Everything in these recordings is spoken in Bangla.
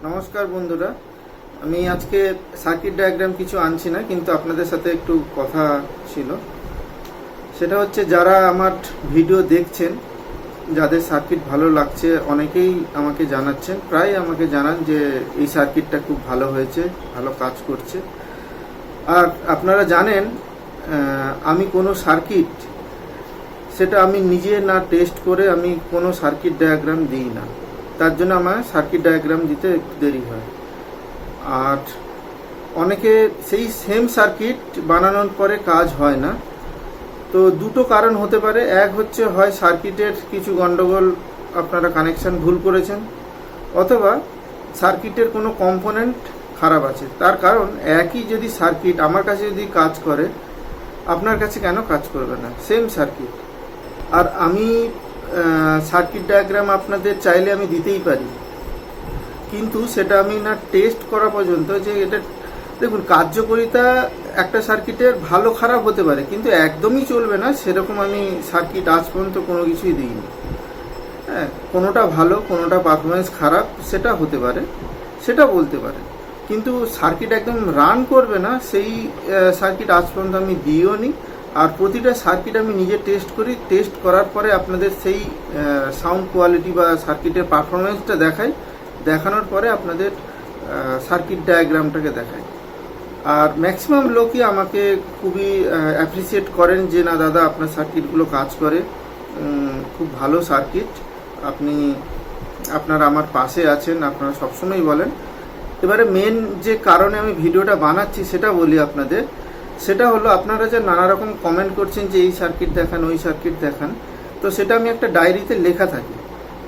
নমস্কার বন্ধুরা, আমি আজকে সার্কিট ডায়াগ্রাম কিছু আনছি না, কিন্তু আপনাদের সাথে একটু কথা ছিল। সেটা হচ্ছে, যারা আমার ভিডিও দেখছেন, যাদের সার্কিট ভালো লাগছে, অনেকেই আমাকে জানাচ্ছেন, প্রায় আমাকে জানান যে এই সার্কিটটা খুব ভালো হয়েছে, ভালো কাজ করছে। আর আপনারা জানেন, আমি কোনো সার্কিট সেটা আমি নিজে না টেস্ট করে আমি কোনো সার্কিট ডায়াগ্রাম দিই না। তার জন্য আমার সার্কিট ডায়াগ্রাম দিতে একটু দেরি হয়। আর অনেকে সেই সেম সার্কিট বানানোর পরে কাজ হয় না। তো দুটো কারণ হতে পারে। এক হচ্ছে, হয় সার্কিটের কিছু গন্ডগোল, আপনারা কানেকশন ভুল করেছেন, অথবা সার্কিটের কোনো কম্পোনেন্ট খারাপ আছে। তার কারণ, একই যদি সার্কিট আমার কাছে যদি কাজ করে, আপনার কাছে কেন কাজ করবে না? Same circuit. আর আমি সার্কিট ডায়াগ্রাম আপনাদের চাইলে আমি দিতেই পারি, কিন্তু সেটা আমি না টেস্ট করা পর্যন্ত, যে এটা দেখুন, কার্যকারিতা একটা সার্কিটের ভালো খারাপ হতে পারে, কিন্তু একদমই চলবে না সেরকম আমি সার্কিট আজ পর্যন্ত কোনো কিছুই দিইনি। হ্যাঁ, কোনোটা ভালো, কোনোটা পারফরমেন্স খারাপ, সেটা হতে পারে, সেটা বলতে পারে, কিন্তু সার্কিট একদম রান করবে না সেই সার্কিট আজ পর্যন্ত আমি দিইও নি। আর প্রতিটা সার্কিট আমি নিজে টেস্ট করি, টেস্ট করার পরে আপনাদের সেই সাউন্ড কোয়ালিটি বা সার্কিটের পারফরমেন্সটা দেখাই, দেখানোর পরে আপনাদের সার্কিট ডায়াগ্রামটাকে দেখাই। আর ম্যাক্সিমাম লোকই আমাকে খুবই অ্যাপ্রিসিয়েট করেন যে, না দাদা, আপনার সার্কিটগুলো কাজ করে, খুব ভালো সার্কিট, আপনারা আমার পাশে আছেন, আপনারা সবসময় বলেন। এবারে মেন যে কারণে আমি ভিডিওটা বানাচ্ছি সেটা বলি আপনাদের। সেটা হলো, আপনারা যে নানা রকম কমেন্ট করছেন যে এই সার্কিট দেখান, ওই সার্কিট দেখান, তো সেটা আমি একটা ডায়েরিতে লেখা থাকি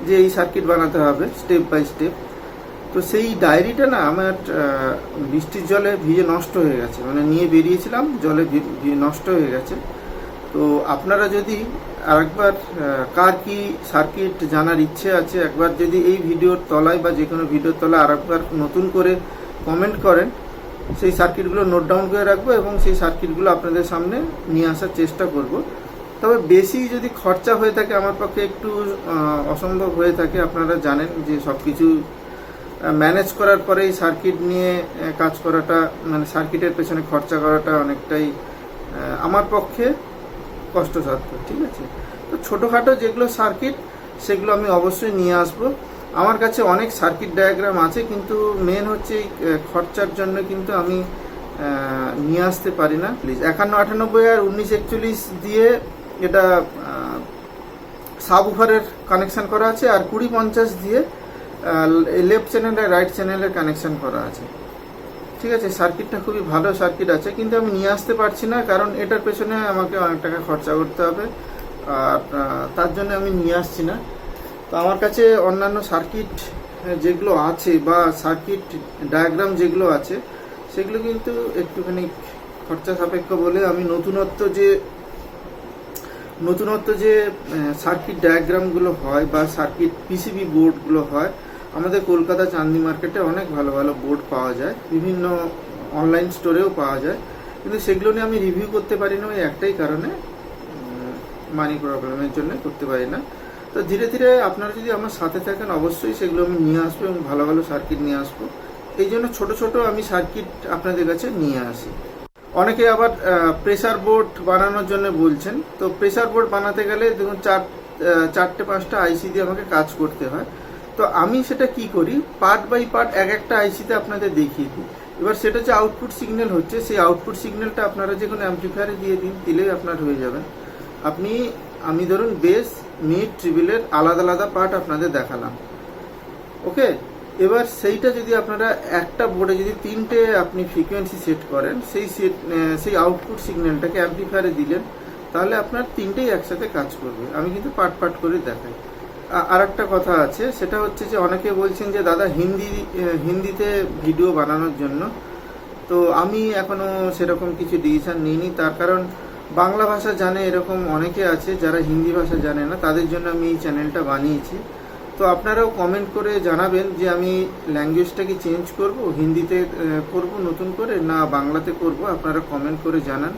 যে এই সার্কিট বানাতে হবে স্টেপ বাই স্টেপ। তো সেই ডায়েরিটা না আমার বৃষ্টির জলে ভিজে নষ্ট হয়ে গেছে, মানে নিয়ে বেরিয়েছিলাম, জলে নষ্ট হয়ে গেছে। তো আপনারা যদি আরেকবার, কার কি সার্কিট জানার ইচ্ছে আছে, একবার যদি এই ভিডিওর তলায় বা যে কোনো ভিডিওর তলায় আরেকবার নতুন করে কমেন্ট করেন, সেই সার্কিটগুলো নোট ডাউন করে রাখবো এবং সেই সার্কিটগুলো আপনাদের সামনে নিয়ে আসার চেষ্টা করব। তবে বেশি যদি খরচা হয়ে থাকে, আমার পক্ষে একটু অসম্ভব হয়ে থাকে, আপনারা জানেন যে সব কিছু ম্যানেজ করার পরে এই সার্কিট নিয়ে কাজ করাটা, মানে সার্কিটের পেছনে খরচা করাটা অনেকটাই আমার পক্ষে কষ্টসাধ্য। ঠিক আছে, তো ছোটোখাটো যেগুলো সার্কিট, সেগুলো আমি অবশ্যই নিয়ে আসবো। আমার কাছে অনেক সার্কিট ডায়াগ্রাম আছে, কিন্তু মেন হচ্ছে এই খরচার জন্য কিন্তু আমি নিয়ে আসতে পারি না। প্লিজ 5198 আর 1941 দিয়ে এটা সাব উফারের কানেকশান করা আছে, আর 2050 দিয়ে লেফট চ্যানেল আর রাইট চ্যানেলের কানেকশান করা আছে। ঠিক আছে, সার্কিটটা খুবই ভালো সার্কিট আছে, কিন্তু আমি নিয়ে আসতে পারছি না, কারণ এটার পেছনে আমাকে অনেক টাকা খরচা করতে হবে, আর তার জন্য আমি নিয়ে আসছি না। তো আমার কাছে অন্যান্য সার্কিট যেগুলো আছে বা সার্কিট ডায়াগ্রাম যেগুলো আছে, সেগুলো কিন্তু একটুখানি খরচা সাপেক্ষ বলে আমি নতুনত্ব যে সার্কিট ডায়াগ্রামগুলো হয় বা সার্কিট পিসিবি বোর্ডগুলো হয়, আমাদের কলকাতা চাঁদনি মার্কেটে অনেক ভালো ভালো বোর্ড পাওয়া যায়, বিভিন্ন অনলাইন স্টোরেও পাওয়া যায়, কিন্তু সেগুলো নিয়ে আমি রিভিউ করতে পারি না, ওই একটাই কারণে, মানি প্রবলেমের জন্য করতে পারি না। তো ধীরে ধীরে আপনারা যদি আমার সাথে থাকেন, অবশ্যই সেগুলো আমি নিয়ে আসবো এবং ভালো ভালো সার্কিট নিয়ে আসবো। এই জন্য ছোটো ছোটো আমি সার্কিট আপনাদের কাছে নিয়ে আসি। অনেকে আবার প্রেসার বোর্ড বানানোর জন্য বলছেন। তো প্রেসার বোর্ড বানাতে গেলে দেখুন, চারটে পাঁচটা আইসি দিয়ে আমাকে কাজ করতে হয়। তো আমি সেটা কি করি, পার্ট বাই পার্ট এক একটা আইসিতে আপনাদের দেখিয়ে দিই। এবার সেটা যে আউটপুট সিগন্যাল হচ্ছে, সেই আউটপুট সিগন্যালটা আপনারা যে কোনো অ্যাম্পলিফায়ারে দিয়ে দিলেই আপনার হয়ে যাবেন। আমি ধরুন বেস, মিড, ট্রিবলের আলাদা আলাদা পার্ট আপনাদের দেখালাম, ওকে। এবার সেইটা যদি আপনারা একটা বোর্ডে যদি 3টে আপনি ফ্রিকোয়েন্সি সেট করেন, সেই আউটপুট সিগন্যালটাকে অ্যাম্পলিফায়ারে দিলেন, তাহলে আপনার 3টেই একসাথে কাজ করবে। আমি কিন্তু পার্ট পার্ট করে দেখাই। আর একটা কথা আছে, সেটা হচ্ছে যে অনেকে বলছেন যে দাদা হিন্দিতে ভিডিও বানানোর জন্য। তো আমি এখনো সেরকম কিছু ডিসিশন নিইনি, তার কারণ বাংলা ভাষা জানে এরকম অনেকে আছে, যারা হিন্দি ভাষা জানে না, তাদের জন্য আমি এই চ্যানেলটা বানিয়েছি। তো আপনারাও কমেন্ট করে জানাবেন যে আমি ল্যাঙ্গুয়েজটাকে চেঞ্জ করব, হিন্দিতে করব নতুন করে, না বাংলাতে করব, আপনারা কমেন্ট করে জানান।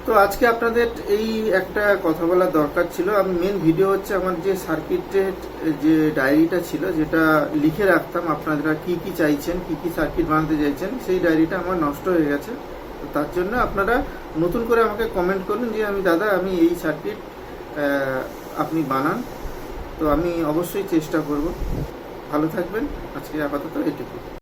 তো আজকে আপনাদের এই একটা কথা বলার দরকার ছিল। আমি মেন ভিডিও হচ্ছে আমার যে সার্কিটের যে ডায়েরিটা ছিল, যেটা লিখে রাখতাম আপনারা কি কি চাইছেন, কি কি সার্কিট বানাতে চাইছেন, সেই ডায়েরিটা আমার নষ্ট হয়ে গেছে। তো তার জন্য আপনারা নতুন করে আমাকে কমেন্ট করুন যে আমি এই সার্কিট আপনি বানান। তো আমি অবশ্যই চেষ্টা করব। ভালো থাকবেন। আজকে আপাতত এটুকু।